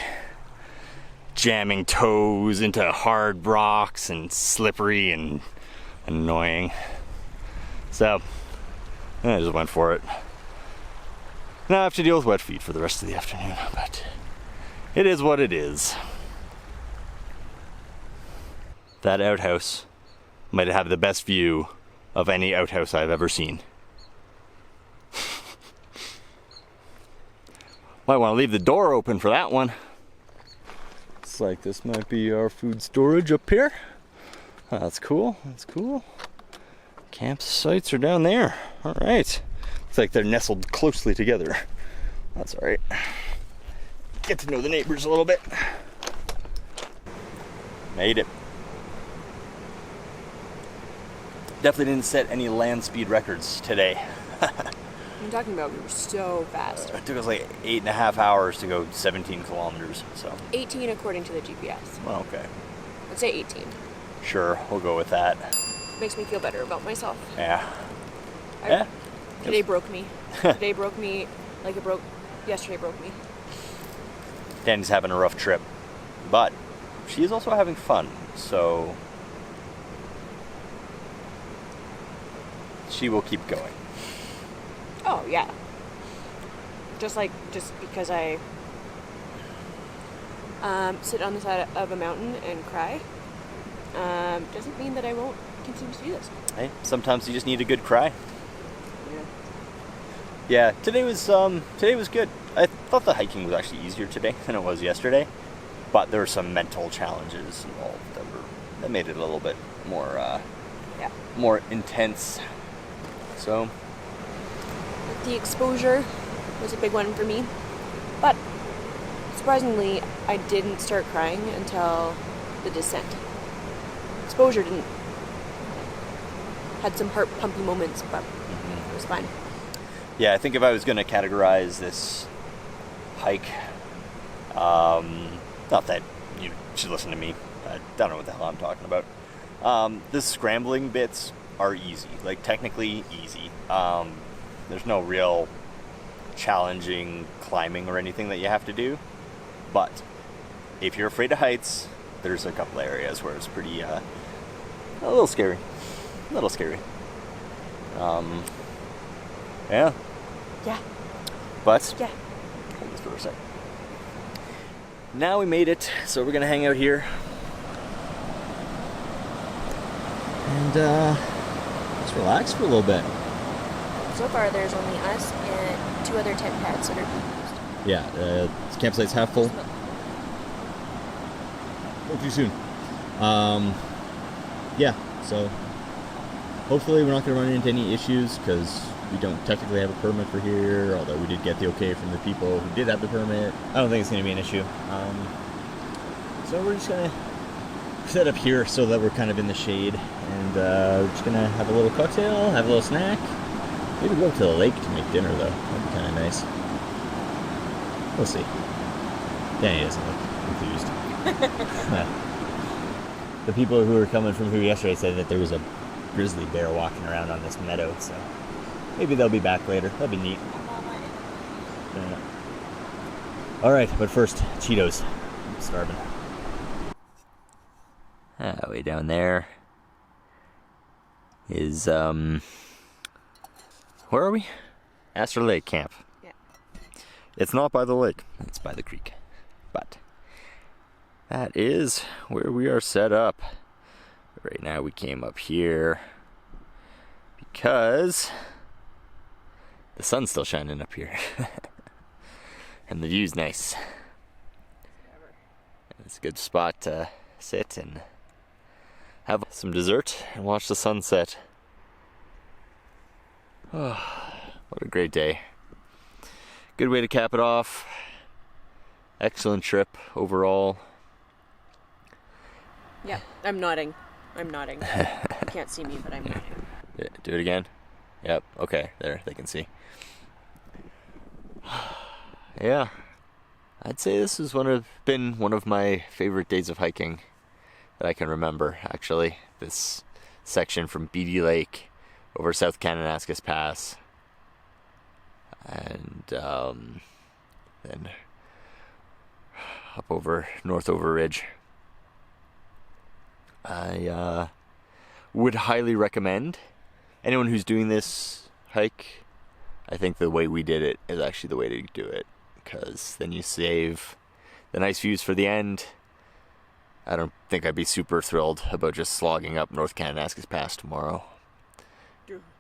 jamming toes into hard rocks and slippery and annoying. So I just went for it. Now I have to deal with wet feet for the rest of the afternoon, but it is what it is. That outhouse might have the best view of any outhouse I've ever seen. Might want to leave the door open for that one. Looks like this might be our food storage up here. That's cool. Campsites are down there. All right. Looks like they're nestled closely together. That's all right. Get to know the neighbors a little bit. Made it. Definitely didn't set any land speed records today. I'm talking about we were so fast. It took us like 8.5 hours to go 17 kilometers. So 18 according to the GPS. Well, okay. I'd say 18. Sure, we'll go with that. Makes me feel better about myself. Yeah. Today broke me. Today broke me like it broke. Yesterday broke me. Danny's having a rough trip, but she is also having fun. So she will keep going. Oh yeah. Just because I sit on the side of a mountain and cry, doesn't mean that I won't continue to do this. Hey, sometimes you just need a good cry. Yeah. Yeah, today was good. I thought the hiking was actually easier today than it was yesterday, but there were some mental challenges involved that made it a little bit more intense. So the exposure was a big one for me, but surprisingly, I didn't start crying until the descent. Exposure didn't. Had some heart pumpy moments, but it was fine. Yeah, I think if I was going to categorize this hike, not that you should listen to me, I don't know what the hell I'm talking about. The scrambling bits are easy, like technically easy. There's no real challenging climbing or anything that you have to do, but if you're afraid of heights, there's a couple areas where it's pretty, a little scary. Yeah. Yeah. But yeah. Hold this for a sec. Now we made it, so we're gonna hang out here. And just relax for a little bit. So far, there's only us and 2 other tent pads that are being used. Yeah, this campsite's half full. Not too soon. Yeah, so hopefully we're not going to run into any issues because we don't technically have a permit for here, although we did get the okay from the people who did have the permit. I don't think it's going to be an issue. So we're just going to set up here so that we're kind of in the shade, and we're just going to have a little cocktail, have a little snack. Maybe go to the lake to make dinner, though. That'd be kind of nice. We'll see. Danny doesn't look confused. The people who were coming from here yesterday said that there was a grizzly bear walking around on this meadow, so maybe they'll be back later. That'd be neat. Yeah. Alright, but first, Cheetos. I'm starving. Way down there is, where are we? Aster Lake Camp. Yeah. It's not by the lake, it's by the creek. But that is where we are set up. Right now we came up here because the sun's still shining up here. And the view's nice. It's a good spot to sit and have some dessert and watch the sunset. Oh, what a great day. Good way to cap it off. Excellent trip overall. Yeah, I'm nodding. I'm nodding. You can't see me, but I'm nodding. Yeah, do it again. Yep, okay, there, they can see. Yeah, I'd say this has been one of my favorite days of hiking that I can remember, actually. This section from Beady Lake over South Kananaskis Pass, and then up over Northover Ridge. I would highly recommend anyone who's doing this hike. I think the way we did it is actually the way to do it, because then you save the nice views for the end. I don't think I'd be super thrilled about just slogging up North Kananaskis Pass tomorrow.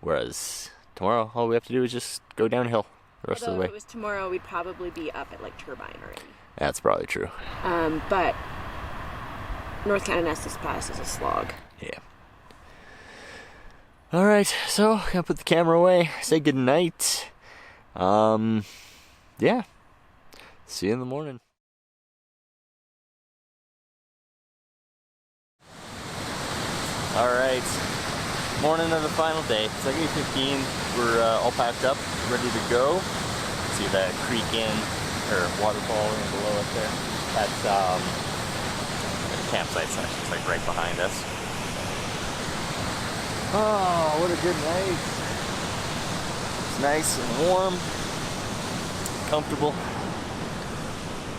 Whereas tomorrow, all we have to do is just go downhill the rest of the way. If it was tomorrow, we'd probably be up at like Turbine already. That's probably true. But North Kananaskis Pass is a slog. Yeah. All right, so gonna put the camera away. Say good night. Yeah. See you in the morning. All right, morning of the final day. It's like 8:15. We're all packed up, ready to go. See that creek or waterfall in below us there. That's the campsite's actually like right behind us. Oh, what a good night. It's nice and warm, comfortable.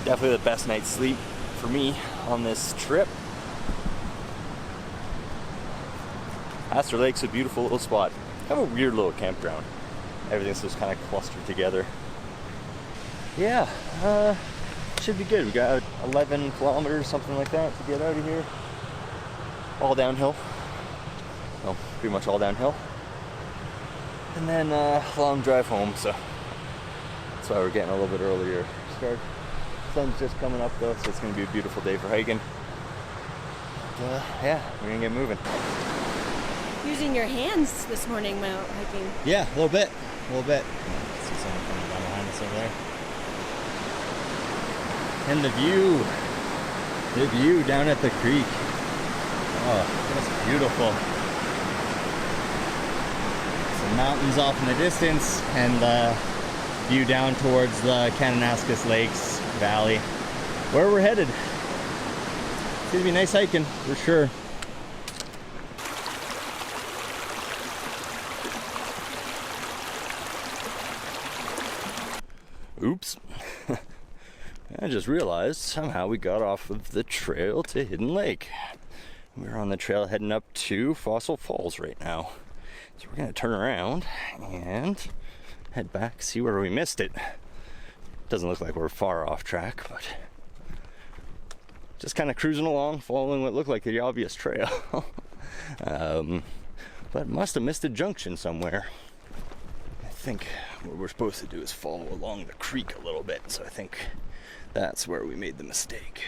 Definitely the best night's sleep for me on this trip. Aster Lake's a beautiful little spot. Kind of a weird little campground. Everything's just kind of clustered together. Yeah, should be good. We got 11 kilometers, something like that, to get out of here. All downhill. Well, pretty much all downhill. And then long drive home, so that's why we're getting a little bit earlier start. Sun's just coming up though, so it's going to be a beautiful day for hiking. But, yeah, we're going to get moving. Using your hands this morning while hiking. Yeah, a little bit. See someone coming down behind us over there. And the view down at the creek. Oh, that's beautiful. Some mountains off in the distance, and the view down towards the Kananaskis Lakes Valley, where we're headed. It's gonna be nice hiking for sure. Oops. I just realized somehow we got off of the trail to Hidden Lake. We're on the trail heading up to Fossil Falls right now. So we're gonna turn around and head back, see where we missed it. Doesn't look like we're far off track, but just kind of cruising along, following what looked like the obvious trail. but must have missed a junction somewhere. I think what we're supposed to do is follow along the creek a little bit, so I think that's where we made the mistake.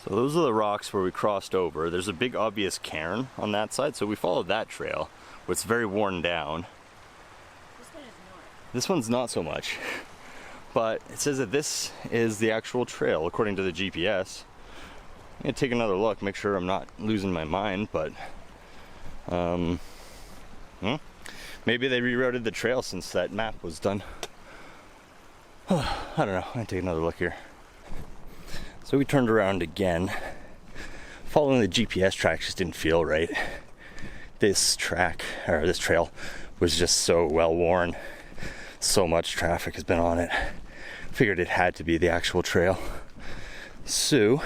So those are the rocks where we crossed over. There's a big obvious cairn on that side, so we followed that trail, where it's very worn down. This one is not. This one's not so much, but it says that this is the actual trail according to the GPS. I'm gonna take another look, make sure I'm not losing my mind, but maybe they rerouted the trail since that map was done. I don't know, I'm gonna take another look here. So we turned around again. Following the GPS track just didn't feel right. This trail was just so well worn. So much traffic has been on it. Figured it had to be the actual trail. So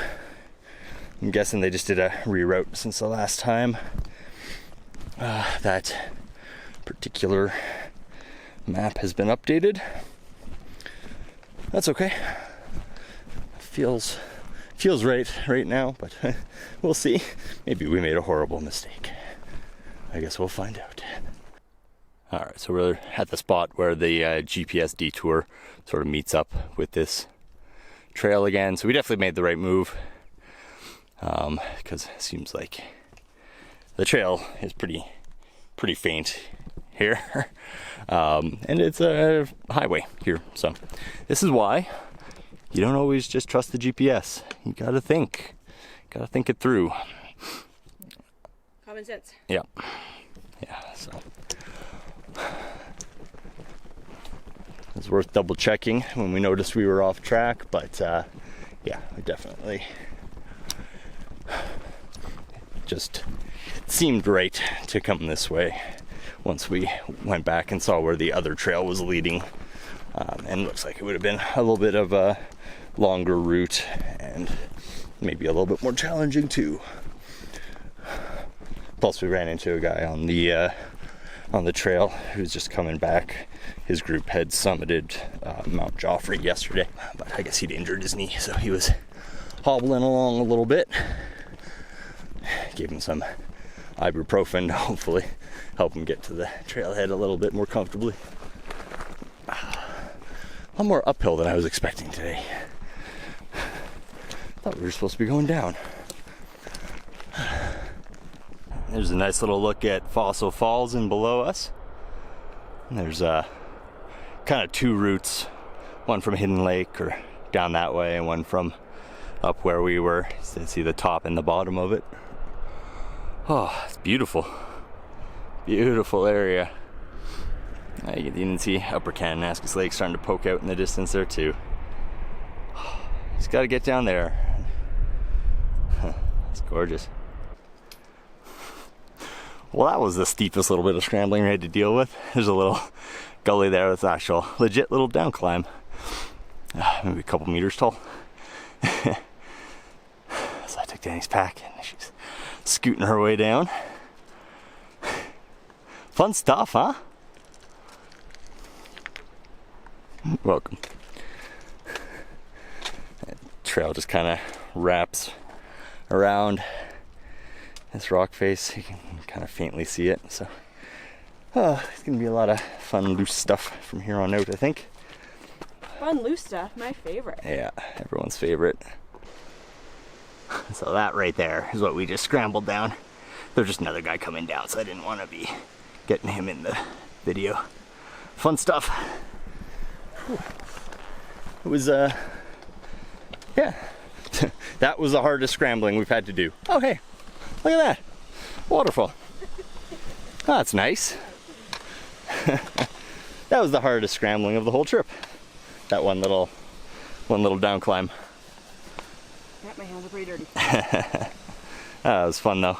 I'm guessing they just did a reroute since the last time that particular map has been updated. That's okay. Feels right now, but we'll see. Maybe we made a horrible mistake. I guess we'll find out. All right, so we're at the spot where the GPS detour sort of meets up with this trail again. So we definitely made the right move, because it seems like the trail is pretty faint here, and it's a highway here. So this is why you don't always just trust the GPS. You gotta think it through. Common sense. Yeah, so it's worth double checking when we noticed we were off track, but yeah, we definitely just seemed right to come this way once we went back and saw where the other trail was leading, and looks like it would have been a little bit of a longer route and maybe a little bit more challenging too. Plus we ran into a guy on the trail who was just coming back. His group had summited Mount Joffrey yesterday, but I guess he'd injured his knee, so he was hobbling along a little bit. Gave him some ibuprofen to hopefully help him get to the trailhead a little bit more comfortably. A lot more uphill than I was expecting today. Thought we were supposed to be going down. There's a nice little look at Fossil Falls in below us. And there's kind of two routes, one from Hidden Lake or down that way, and one from up where we were. You can see the top and the bottom of it. Oh, it's beautiful. Beautiful area. You can even see Upper Kananaskis Lake starting to poke out in the distance there too. Just got to get down there. It's gorgeous. Well, that was the steepest little bit of scrambling we had to deal with. There's a little gully there that's actual legit little down climb. Maybe a couple meters tall. So I took Danny's pack and she's scooting her way down. Fun stuff, huh? Welcome. That trail just kind of wraps around this rock face. You can kind of faintly see it. So it's gonna be a lot of fun loose stuff from here on out, I think. Fun loose stuff, my favorite. Yeah, everyone's favorite. So that right there is what we just scrambled down. There's just another guy coming down, so I didn't want to be getting him in the video. Fun stuff. Whew. It was yeah. That was the hardest scrambling we've had to do. Oh hey, look at that. Waterfall. Oh, that's nice. That was the hardest scrambling of the whole trip. That one little down climb. Yeah, my hands are pretty dirty. That was fun though.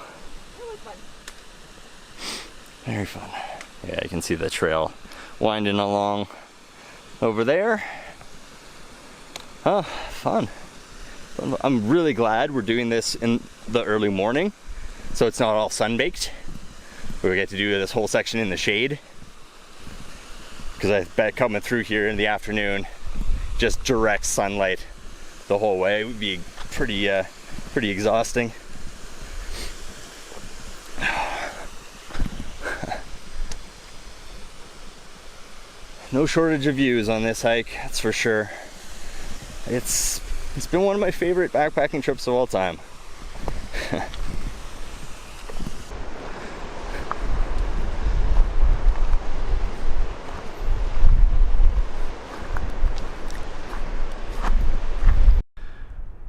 It was fun. Very fun. Yeah, you can see the trail winding along over there. Oh, fun. I'm really glad we're doing this in the early morning, so it's not all sun-baked. We get to do this whole section in the shade. Because I bet coming through here in the afternoon, just direct sunlight the whole way would be pretty exhausting. no shortage of views on this hike, that's for sure. It's been one of my favorite backpacking trips of all time.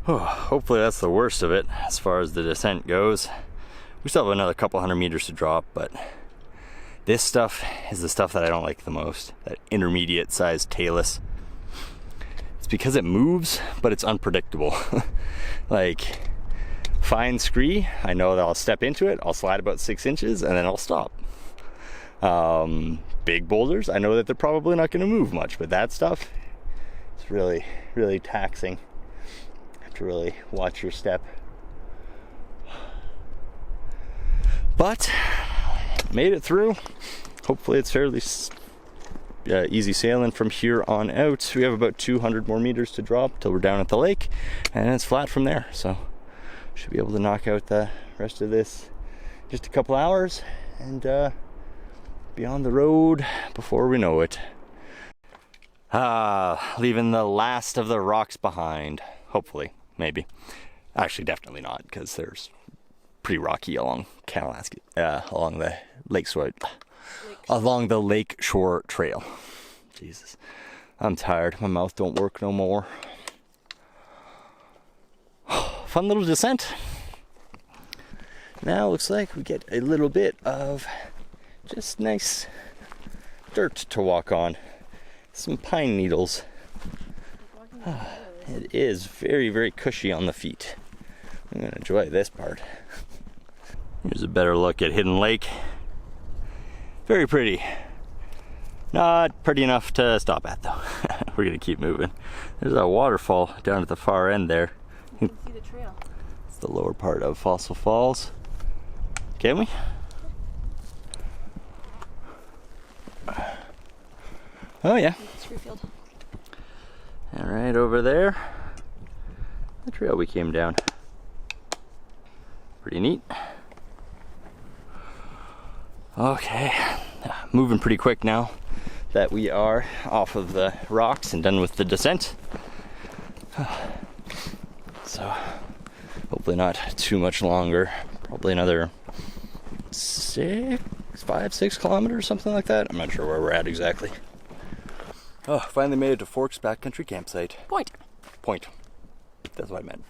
Hopefully that's the worst of it as far as the descent goes. We still have another couple hundred meters to drop, but this stuff is the stuff that I don't like the most. That intermediate sized talus. It's because it moves, but it's unpredictable. Like, fine scree, I know that I'll step into it, I'll slide about 6 inches, and then I'll stop. Big boulders, I know that they're probably not going to move much, but that stuff, it's really, really taxing. To really watch your step. But made it through. Hopefully it's fairly easy sailing from here on out. We have about 200 more meters to drop till we're down at the lake, and it's flat from there, so should be able to knock out the rest of this just a couple hours and be on the road before we know it. Leaving the last of the rocks behind, hopefully. Maybe. Actually, definitely not, because there's pretty rocky along Kananaskis, along the along the Lakeshore Trail. Jesus, I'm tired. My mouth don't work no more. Fun little descent. Now looks like we get a little bit of just nice dirt to walk on. Some pine needles. It is very, very cushy on the feet. I'm gonna enjoy this part. Here's a better look at Hidden Lake. Very pretty. Not pretty enough to stop at though. We're gonna keep moving. There's a waterfall down at the far end there. You can see the trail. It's the lower part of Fossil Falls. Can we? Oh yeah. And right over there, the trail we came down. Pretty neat. Okay, moving pretty quick now that we are off of the rocks and done with the descent. So, hopefully not too much longer. Probably another 5-6 kilometers, something like that. I'm not sure where we're at exactly. Oh, finally made it to Forks Backcountry Campsite. Point. That's what I meant.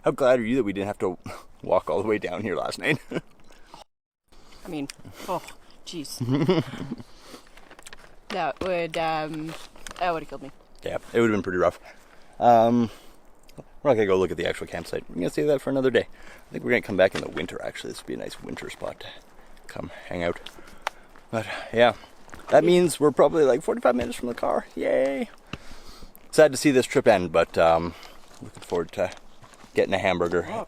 How glad are you that we didn't have to walk all the way down here last night? I mean, oh, jeez. That would have killed me. Yeah, it would have been pretty rough. We're not gonna go look at the actual campsite. We're gonna save that for another day. I think we're gonna come back in the winter, actually. This would be a nice winter spot to come hang out. But yeah. That means we're probably like 45 minutes from the car. Yay! Sad to see this trip end, but looking forward to getting a hamburger. Oh,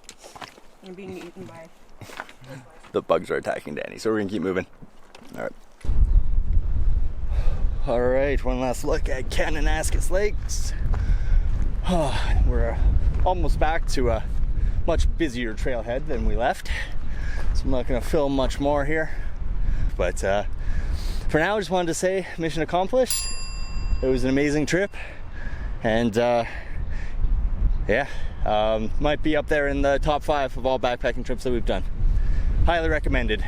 I'm being eaten by... The bugs are attacking Danny, so we're gonna keep moving. Alright, one last look at Kananaskis Lakes. We're almost back to a much busier trailhead than we left, so I'm not gonna film much more here. But for now, I just wanted to say mission accomplished. It was an amazing trip, and yeah, might be up there in the top 5 of all backpacking trips that we've done. Highly recommended.